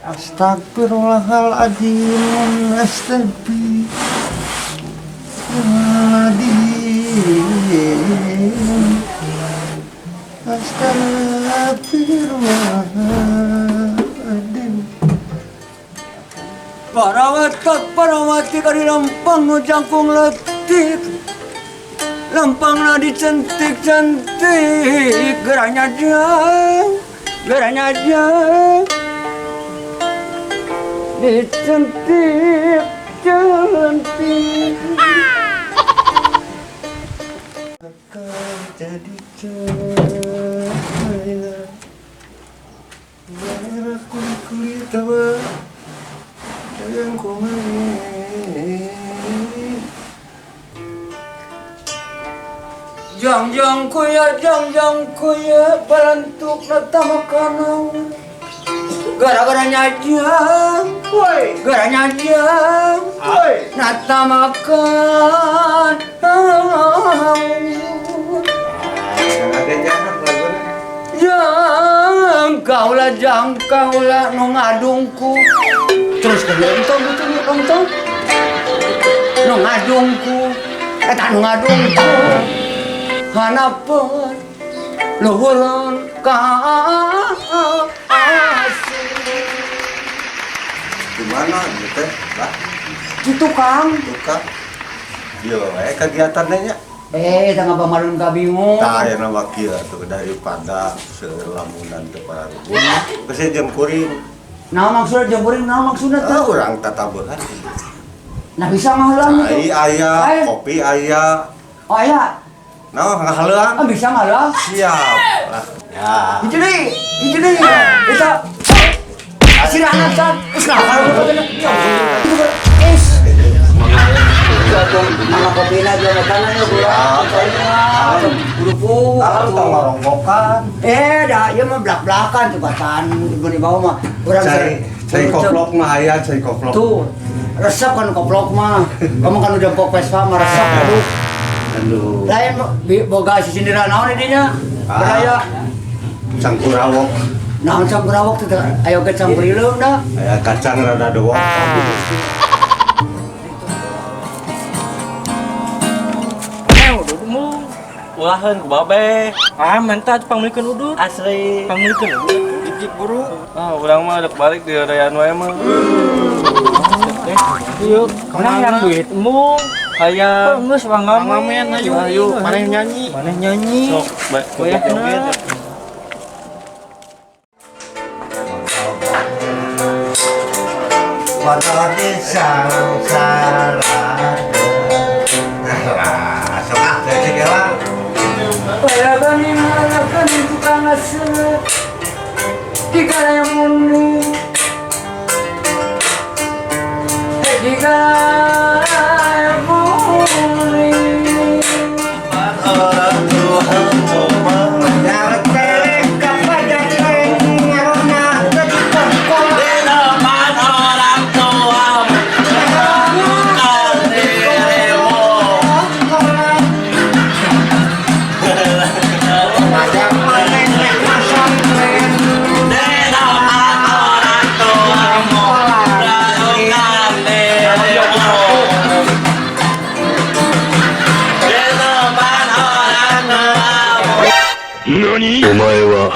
Astagfirullahaladzim, astagfirullahaladzim. Parawati kari lampang nu jangkung letik, lampangna dicentik-centik, geranya jang dicentik cantik. Akan jadi cahaya merah kulit tua yang kumain. Jang kuya balantuk nata makanan. Gara-garanya jang, nata makan. Jang kaulah nu ngadungku. Terus kemudian entong nu ngadungku, eta nu ngadungku. Hanapeun luhureun ka di mana gitu Pak? Di tukang. Yo, kegiatannya nya. Tangga pamarun ka bingung. Tah aya nama kieu tuh daripada selamunan teu pararubung. Geus jeung kuring. Naon maksudna jeung kuring, naon maksudna teh? Urang tatabehan. Nah bisa mah heula gitu. Cai aya, kopi aya. Oh aya. Naon ngahaleuan? Bisa mah lah. Siap. Lah. Ya. Hiji deui. Eta sirahna can. Geus nakal katanya. Es. Mana kopina dia makana ya gua. Buru-buru Tong maronggokan. Dah ieu mah blak-blakan cobatan di bawah mah. Urang Cai koplok mah aya, cai koplok. Tuh. Resep kan koplok mah. Kamu kan udah pok Vespa mah resep aduh. Lain boga sisindiran naon dinya? Budaya Cangkurawok. naon cangkurawok teh aya ge campurileum da. Aya kacang rada dewok. Ududmu ulahan ku babe. Mantap pangmilikeun udud. Asli pangmilikeun udud. Ijik buru. Urang mah dek balik di rayaan wae mah. Yuk, kemana duitmu? Aya geus pangamen ayo maneh nyanyi. Sok bae joget. Motor di samsara. Sok cek lah. Aya bani malakan tukang asep. Dikala yang muni. Dikala yang muni. Orang Tuhan coba yang terek kepada ngarona jadi perkol. Di depan orang tuamu bukan dirimu. Macam nenek masang tren. Di depan orang tuamu bukan dirimu. Di depan orang tuamu. 何お前は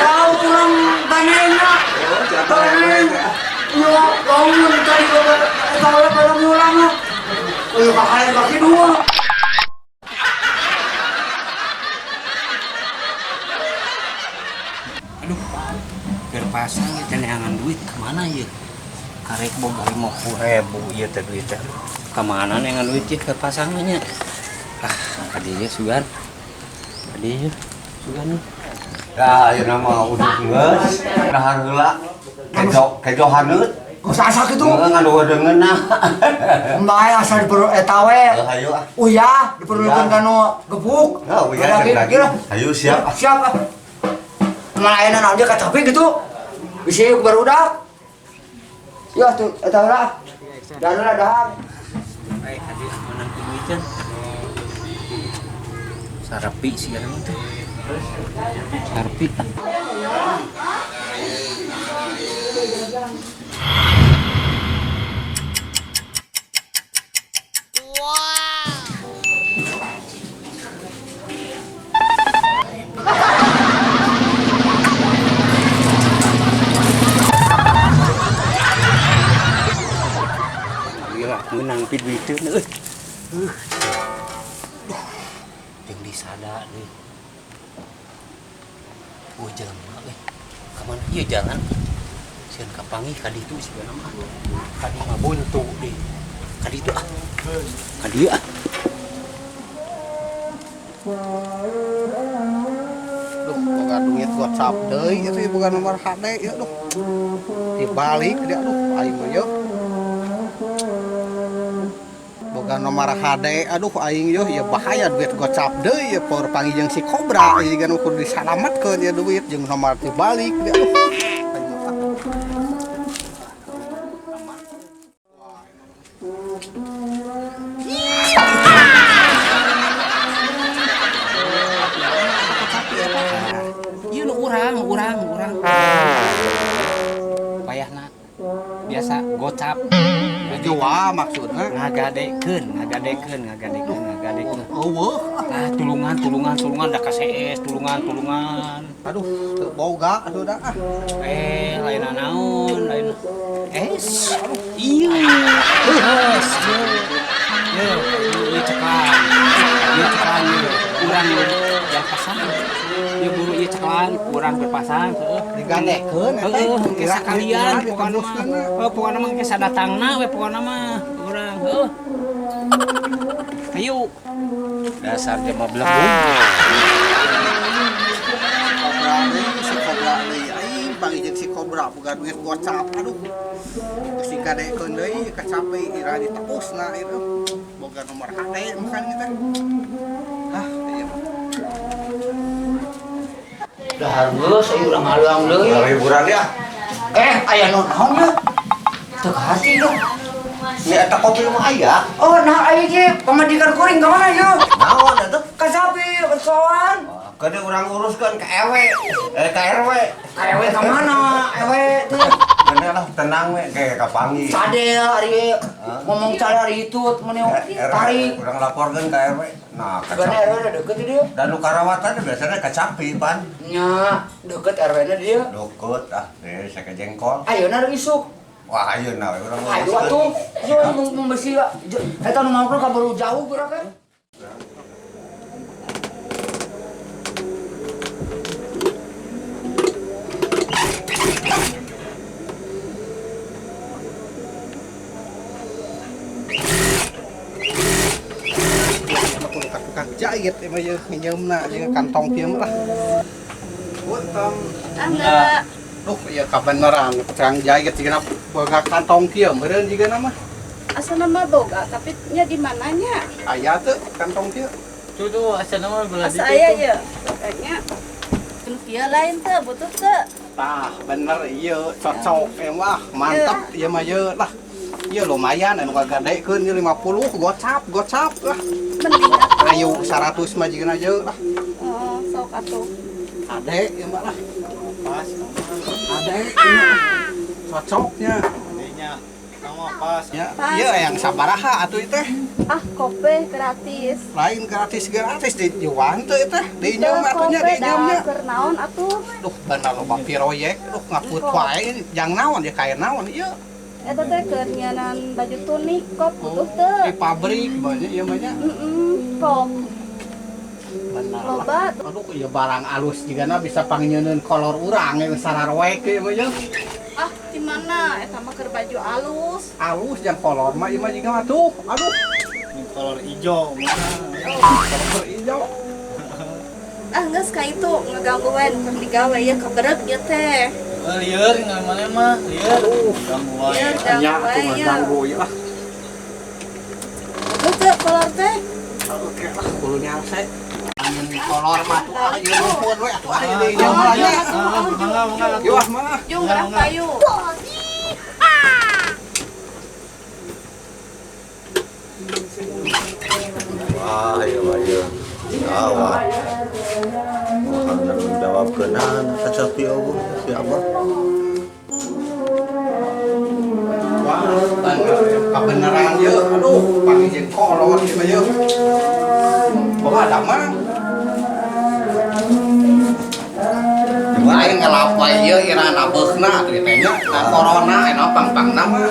Kau pulang banena. Banena. Kau mencari kalau pulang. Ayo kakak kaki dua. Pasang ya neangan duit kemana ya? Karek boga 50.000 ya teh duit teh. Kemana neangan duit ya ke pasangannya? Kadinya sugan. Kadinya sugan. Ya, ieu nama uduk geus. Dahar heula. Kejo haneut. Asa kitu. Ngaduh deungeunna. Mbae asa diperlu eta we. Hayu ah. Uyah diperlukeun ka nu gebuk. Ya, uyah Kira. Hayu siap. Siap. Malayanan aja kacapi gitu. Bisa barudak. Ya tuh, eta lah. Dahar dahar. Tadi mana duitnya? Sarapi sih kan itu. Sarapi. Menang pit itu nih, yang disada nih, jalan mana? Kemana? Iya jalan. Sian kapangi kadi itu sih nama. Kadi mah buntu deh. Kadi itu kadi Duh, boga duit WhatsApp deui itu bukan nomor HD ya duh. Dibalik dia duh aing mah yeuh. Boga nomor HD aduh aing yeuh ya bahaya duit WhatsApp deui ya por panggil jeung si Cobra ieu kan kudu disalametkeun ya duit jeung nomor dibalik dia duh. Iya lu urang. Payahna biasa gocap. Jawa maksudna Ngagadekeun. eueuh. Ah, tulungan da ka CS, tulungan. Aduh teu boga atuh da. Lain naon, lain. Iya. Ieu cekan. Urang yang pasang. Ieu buru ieu cekan, urang berpasang heueuh. Digandekeun Ke sakalian pokona mah ke sadatangna we pokona mah urang heueuh. Ayo. Dasar jema belebung. Cobra deui aing panggil jeung si Cobra boga duit WhatsApp aduh. Si gadekeun deui kacape ira ditepusna itu. Boga nomor HD makan kita. Ieu mah. Dahar geus ieu urang haluang deui. Liburan ya. Aya naon ya? Teu hati ya. Ini eta kopi mah aya. Oh, nah aya ge pamajikan kuring ka mana ya? Naon atuh? Ka sapi, besoan. Kade urang uruskeun ka RW. Ka RW. Ewe ka mana? Ewe teh. Bener lah tenang we kayak kapangi. Sade ari ngomong cara ari hitut meni tarik. Urang laporkeun ka RW. Nah, Gana RW na deket di dieu. Dan nu karawatan biasanya kacapi pan. Nya deket RW na dieu. Deket saya jengkol. Ayeuna rek isuk. Wah, ayeuna we urang Ayo atuh. Yo membesi eta nu mangkul ka baru jauh gerak kan. Tukang jahit emang ya nyeumna jeung kantong kieu lah. Punten. Angga. Duh, ya kabeneran tukang jahit cenah boga kantong kieu meureun jiga mah. Asa nama boga, tapi nya di mananya? Aya teu kantong kieu. Tuh asa nama Asa aya ya. Makanya nu kieu lain teu butuh teu. Tah, bener ieu cocok emang mantap ieu mah ye lah. Ieu lumayan anu kagadekeun ieu 50 gocap lah. Mending atuh. Ayo 100 mah jiga je lah. Oh, sok atuh. Ade ieu mah lah. Pas. Ade ieu mah. Cocoknya. Adanya nama pas. Ya, Pas. ieu yang sabaraha atuh teh. Ah, kopi gratis. Lain gratis dijual teh teh dinyum Teu atunya kopi dinyumnya. dah keur naon atuh? Duh bener loba proyek duh ngaput wae jang naon ya kayak naon ieu. Eta teh keur nyanan baju tunik kop butuh Di teu. pabrik banyak ieu mah nya. Kop. Bener. Loba. Aduh ieu barang alus jigana bisa pangnyeunkeun kolor urang ieu sararwek ieu mah nya. Ah, di mana? Eta mah keur baju alus. Alus jang kolor mah ieu mah jiga mah tuh. Aduh, Kolor hijau. kolor ijo. Ah, geus ka itu ngagangguan keur digawe ya kebereg ieu teh. Lieur ngamana mah, lieur. Gangguan. Lieur. Nya atuh nganggo ieu lah. Lu teu kolor teh? Oke lah, kudu nyarse. Angin di kolor mah tuh ah ieu numpun we atuh ah ieu nya mah nya. Mangga. Yuk ah mah. Yung gerang payu. Wah, ayo. Awak. Mohon jawab kenan kacapi eueuh si Abah. Wah, kebenaran ye. Aduh, panggil kolor ieu mah ye. Bawa ada mah. Lain ngalapai ye irana beukna teh nya. Nah corona ena pang-pangna mah.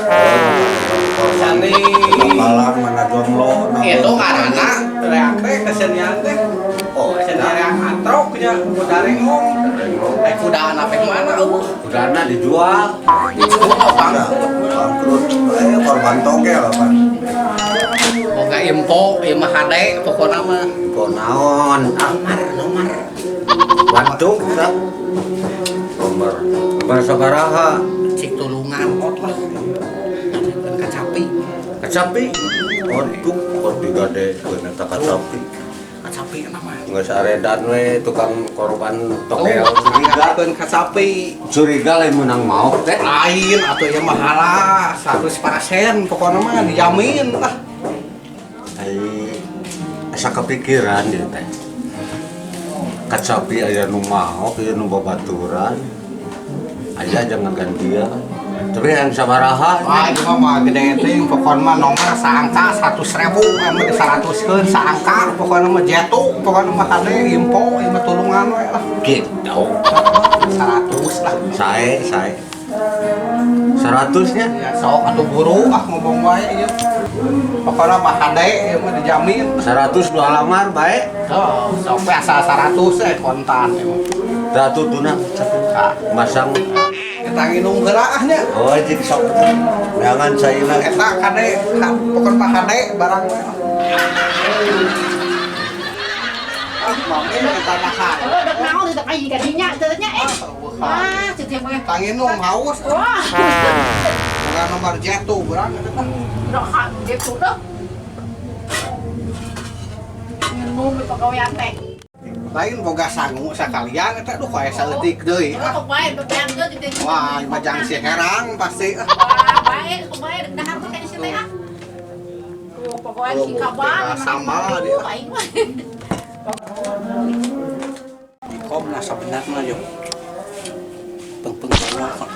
Sani Malam mana jomblo. itu ngaranna reak teh kesenian teh. Oh, kesenian reak atrok nya kudare ngom. Kuda anak teh mana eueuh? Kudana dijual. Dijual bang. Bangkrut. Korban togel apa? Boga info, ieu mah hade pokona mah. Konaon? Nomor. Waduh, sak. Nomor sabaraha? Cik tulungan ot lah. Kan kacapi. Kacapi. Waduh, kok digade keun eta kacapi. Kacapi nama. Geus aredan we tukang korban togel Tuh, curiga. kan kacapi. Curiga lain menang mau teh. Lain atuh ieu mah halah 100% pokona mah dijamin lah. Ai asa kepikiran ieu teh. Kacapi aya nu maok, aya nu babaturan. Aya jangan gantian. Tapi yang sabaraha? Wah, itu mah gede ting pokona mah nomor saangka 100.000 ame di 100keun saangka pokona mah jatuh pokona mah hade info ieu mah tulungan we lah. Gitu. 100 lah. Sae. 100-nya? Ya sok atuh buru ah ngomong wae ieu. Pokona mah hade ieu mah dijamin. 100 dua lamar baik. Oh, sok we asal 100 kontan ieu mah. Ratu tuna masang. Eta nginung heula nya. Oh, jeung sok. Jangan saeuna Eta kade pokona mah hade barang we. Ah, mami eta nahan. Được nào thì tập ai gì cả đi nhá, tới nhá em. Wah, chụp em. Tanginung haus. Wah, Bukan nomor jatuh berang eta. nó hẳn cái cú đó. Nhìn ngu mới pegawaian teh. Lain boga sangu sakalian eta duh kae saeutik deui. Không baik, beban tuh jadi. Wah, majang si herang pasti. Wah, baik, không baik, được dahar tuh kayak situ ya. Tuh, pegawaian si kabar. Sama dia. Baik. Ikom lah sebenarnya yo. Peng-peng bawa kok.